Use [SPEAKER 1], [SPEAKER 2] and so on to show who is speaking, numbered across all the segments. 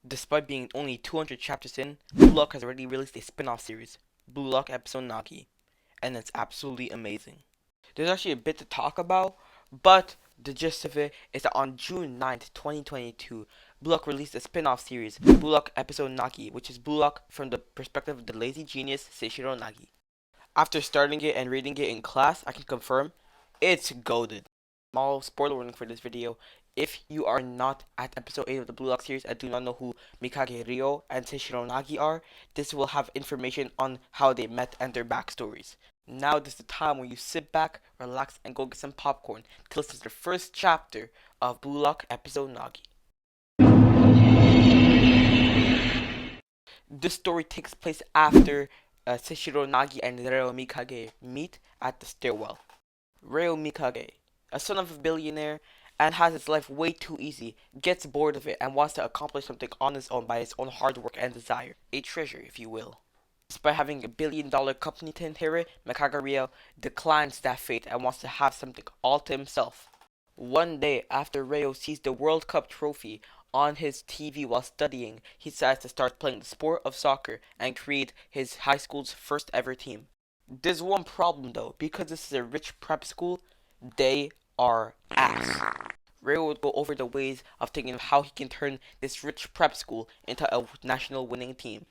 [SPEAKER 1] Despite being only 200 chapters in, BlueLock has already released a spin-off series, BlueLock episode Nagi, and it's absolutely amazing. There's actually a bit to talk about, but the gist of it is that on June 9th, 2022, BlueLock released a spin-off series, BlueLock episode Nagi, which is BlueLock from the perspective of the lazy genius Seishiro Nagi. After starting it and reading it in class, I can confirm it's goated. Small spoiler warning for this video. If you are not at episode 8 of the BlueLock series and do not know who Mikage Ryo and Seishiro Nagi are, this will have information on how they met and their backstories. Now this is the time where you sit back, relax, and go get some popcorn to listen to the first chapter of BlueLock episode Nagi. This story takes place after Seishiro Nagi and Ryo Mikage meet at the stairwell. Ryo Mikage, a son of a billionaire and has his life way too easy, gets bored of it and wants to accomplish something on his own by his own hard work and desire. A treasure, if you will. Despite having a billion-dollar company to inherit, Mikage Ryo declines that fate and wants to have something all to himself. One day, after Ryo sees the World Cup trophy on his TV while studying, he decides to start playing the sport of soccer and create his high school's first ever team. There's one problem though, because this is a rich prep school, they are ass. Ryo would go over the ways of thinking of how he can turn this rich prep school into a national winning team.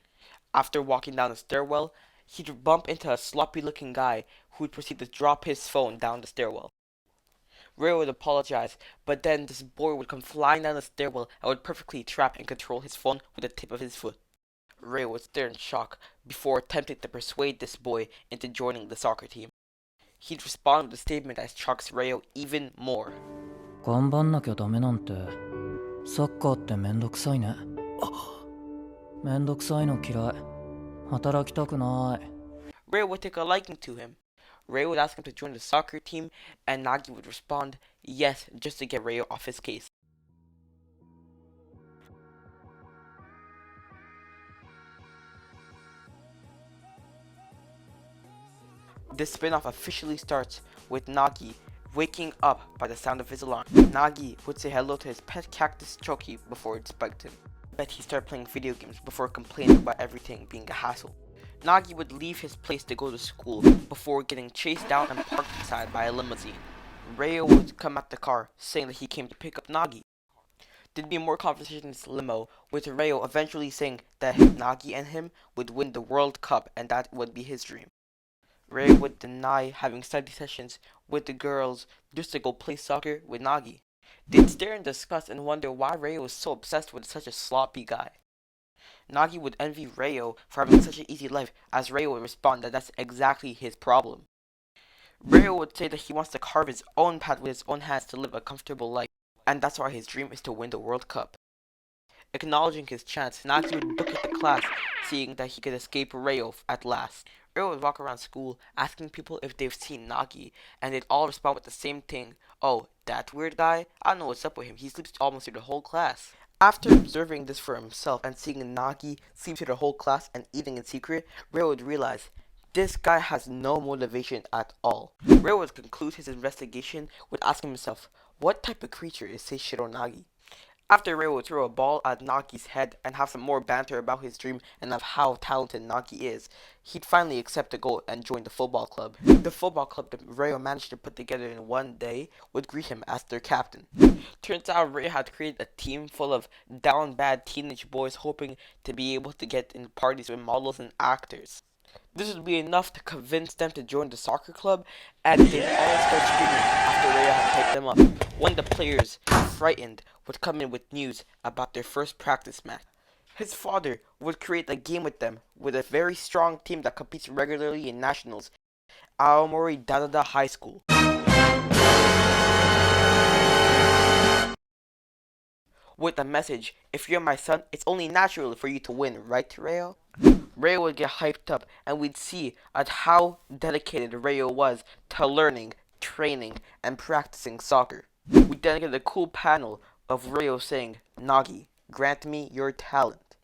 [SPEAKER 1] After walking down the stairwell, he'd bump into a sloppy looking guy who would proceed to drop his phone down the stairwell. Ryo would apologize, but then this boy would come flying down the stairwell and would perfectly trap and control his phone with the tip of his foot. Ryo would stare in shock before attempting to persuade this boy into joining the soccer team. He'd respond with a statement that shocks Ryo even more.
[SPEAKER 2] 頑張んなきゃダメなんてサッカーってめんどくさいね。めんどくさいの嫌い。働きたくない。
[SPEAKER 1] Ryo would take a liking to him. Ryo would ask him to join the soccer team, and Nagi would respond yes just to get Ryo off his case. This spin-off officially starts with Nagi waking up by the sound of his alarm. Nagi would say hello to his pet cactus Choki before it spiked him. I bet he started playing video games before complaining about everything being a hassle. Nagi would leave his place to go to school before getting chased down and parked inside by a limousine. Ryo would come at the car saying that he came to pick up Nagi. There'd be more conversation in this limo, with Ryo eventually saying that Nagi and him would win the World Cup and that would be his dream. Ryo would deny having study sessions with the girls just to go play soccer with Nagi. They'd stare in disgust and wonder why Ryo was so obsessed with such a sloppy guy. Nagi would envy Ryo for having such an easy life, as Ryo would respond that that's exactly his problem. Ryo would say that he wants to carve his own path with his own hands to live a comfortable life, and that's why his dream is to win the World Cup. Acknowledging his chance, Nagi would book at the class, seeing that he could escape Ryo at last. Ryo would walk around school asking people if they've seen Nagi, and they'd all respond with the same thing. Oh, that weird guy? I don't know what's up with him. He sleeps almost through the whole class. After observing this for himself and seeing Nagi sleep through the whole class and eating in secret, Ryo would realize this guy has no motivation at all. Ryo would conclude his investigation with asking himself, what type of creature is Seishiro Nagi? After Ryo would throw a ball at Nagi's head and have some more banter about his dream and of how talented Nagi is, he'd finally accept the goal and join the football club. The football club that Ryo managed to put together in one day would greet him as their captain. Turns out Ryo had created a team full of down bad teenage boys hoping to be able to get in parties with models and actors. This would be enough to convince them to join the soccer club, and they'd all start screaming after Ryo had hyped them up. One of the players, frightened, would come in with news about their first practice match. His father would create a game with them with a very strong team that competes regularly in nationals, Aomori Dadada High School. With a message, if you're my son, it's only natural for you to win, right, Ryo? Ryo would get hyped up, and we'd see at how dedicated Ryo was to learning, training, and practicing soccer. We'd then get a cool panel of Ryo saying, Nagi, grant me your talent.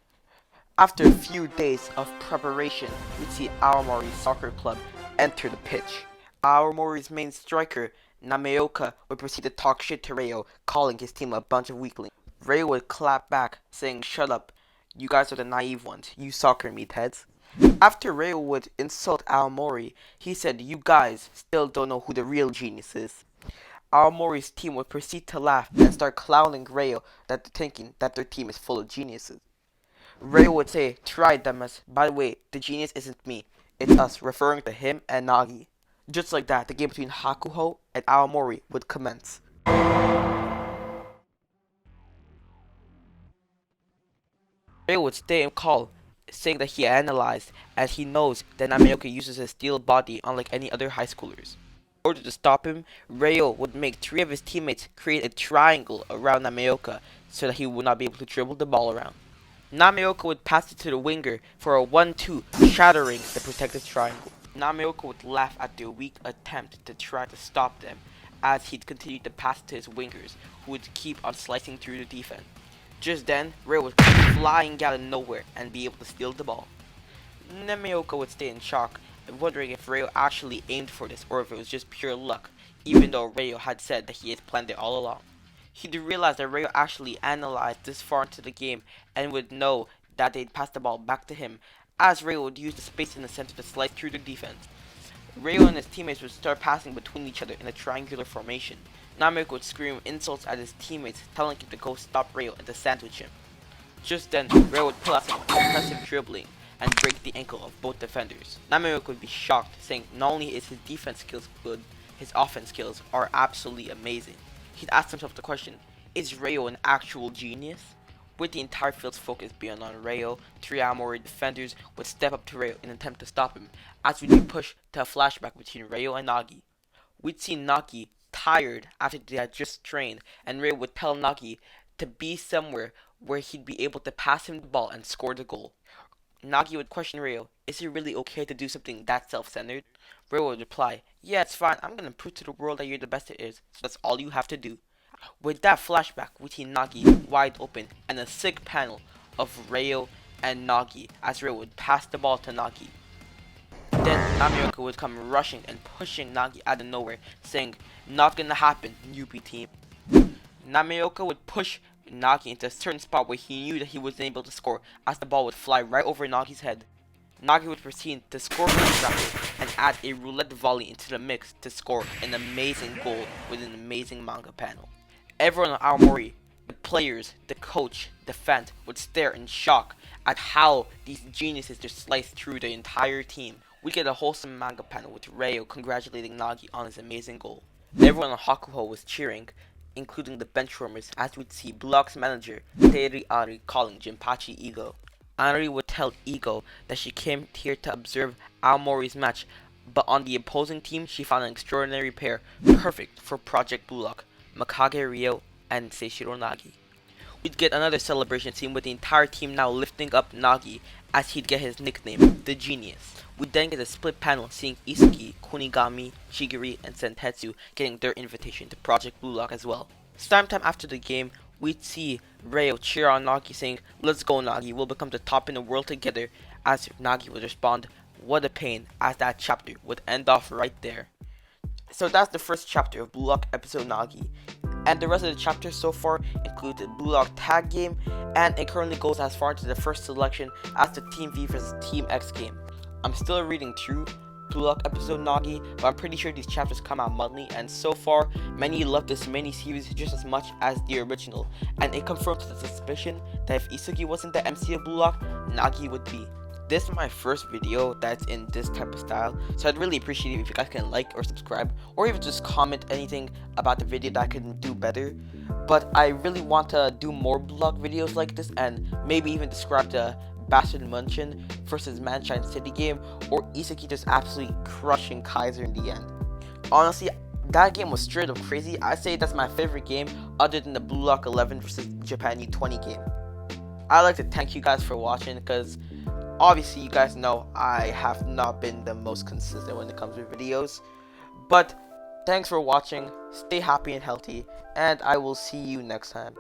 [SPEAKER 1] After a few days of preparation, we'd see Aomori Soccer Club enter the pitch. Aomori's main striker, Nameoka, would proceed to talk shit to Ryo, calling his team a bunch of weaklings. Ryo would clap back, saying shut up, You guys are the naive ones, you soccer meatheads. After Ryo would insult Aomori, he said you guys still don't know who the real genius is. Aomori's team would proceed to laugh and start clowning Ryo, thinking that their team is full of geniuses. Ryo would say, "Try, dumbass. By the way, the genius isn't me. It's us," referring to him and Nagi. Just like that, the game between Hakuho and Aomori would commence. Ryo would stay and call, saying that he analyzed, as he knows that Nameoka uses his steel body unlike any other high schoolers. In order to stop him, Ryo would make 3 of his teammates create a triangle around Nameoka so that he would not be able to dribble the ball around. Nameoka would pass it to the winger for a 1-2, shattering the protected triangle. Nameoka would laugh at their weak attempt to try to stop them, as he'd continue to pass it to his wingers, who would keep on slicing through the defense. Just then, Ryo would come flying out of nowhere and be able to steal the ball. Nameoka would stay in shock, wondering if Ryo actually aimed for this or if it was just pure luck, even though Ryo had said that he had planned it all along. He'd realize that Ryo actually analyzed this far into the game and would know that they'd pass the ball back to him, as Ryo would use the space in the center to slice through the defense. Ryo and his teammates would start passing between each other in a triangular formation. Nameoka would scream insults at his teammates, telling him to go stop Ryo and to sandwich him. Just then, Ryo would pull out some impressive dribbling and break the ankle of both defenders. Nameoka would be shocked, saying not only is his defense skills good, his offense skills are absolutely amazing. He'd ask himself the question, is Ryo an actual genius? With the entire field's focus being on Ryo, 3 Aomori defenders would step up to Ryo in an attempt to stop him, as we'd be pushed to a flashback between Ryo and Nagi. We'd see Nagi tired after they had just trained, and Ryo would tell Nagi to be somewhere where he'd be able to pass him the ball and score the goal. Nagi would question Ryo, is it really okay to do something that self-centered? Ryo would reply, yeah, it's fine, I'm gonna prove to the world that you're the best it is, so that's all you have to do. With that flashback, we see Nagi wide open and a sick panel of Ryo and Nagi as Ryo would pass the ball to Nagi. Then Nameoka would come rushing and pushing Nagi out of nowhere, saying, not gonna happen, newbie team. Nameoka would push Nagi into a certain spot where he knew that he wasn't able to score, as the ball would fly right over Nagi's head. Nagi would proceed to score from the bracket and add a roulette volley into the mix to score an amazing goal with an amazing manga panel. Everyone on Aomori, the players, the coach, the fans, would stare in shock at how these geniuses just sliced through the entire team. We get a wholesome manga panel with Ryo congratulating Nagi on his amazing goal. Everyone on Hakuho was cheering, including the benchwarmers, as we'd see BlueLock's manager, Teiri Ari, calling Jinpachi Ego. Ari would tell Ego that she came here to observe Aomori's match, but on the opposing team she found an extraordinary pair, perfect for Project BlueLock, Mikage Ryo and Seishiro Nagi. We'd get another celebration scene with the entire team now lifting up Nagi as he'd get his nickname, the Genius. We'd then get a split panel seeing Isuki, Kunigami, Shigiri, and Sentetsu getting their invitation to Project BlueLock as well. Sometime after the game, we'd see Ryo cheer on Nagi saying, let's go Nagi, we'll become the top in the world together, as Nagi would respond, what a pain, as that chapter would end off right there. So that's the first chapter of BlueLock episode Nagi, and the rest of the chapters so far include the BlueLock tag game, and it currently goes as far into the first selection as the Team V vs Team X game. I'm still reading through BlueLock episode Nagi, but I'm pretty sure these chapters come out monthly, and so far, many love this mini-series just as much as the original, and it confirms the suspicion that if Isuki wasn't the MC of BlueLock, Nagi would be. This is my first video that's in this type of style, so I'd really appreciate it if you guys can like or subscribe, or even just comment anything about the video that I can do better. But I really want to do more BlueLock videos like this, and maybe even describe the Bastard Munchen versus Manshine City game, or Isuki just absolutely crushing Kaiser in the end. Honestly, that game was straight up crazy. I'd say that's my favorite game other than the BlueLock 11 versus Japan U20 game. I'd like to thank you guys for watching, because obviously you guys know I have not been the most consistent when it comes to videos. But thanks for watching, stay happy and healthy, and I will see you next time.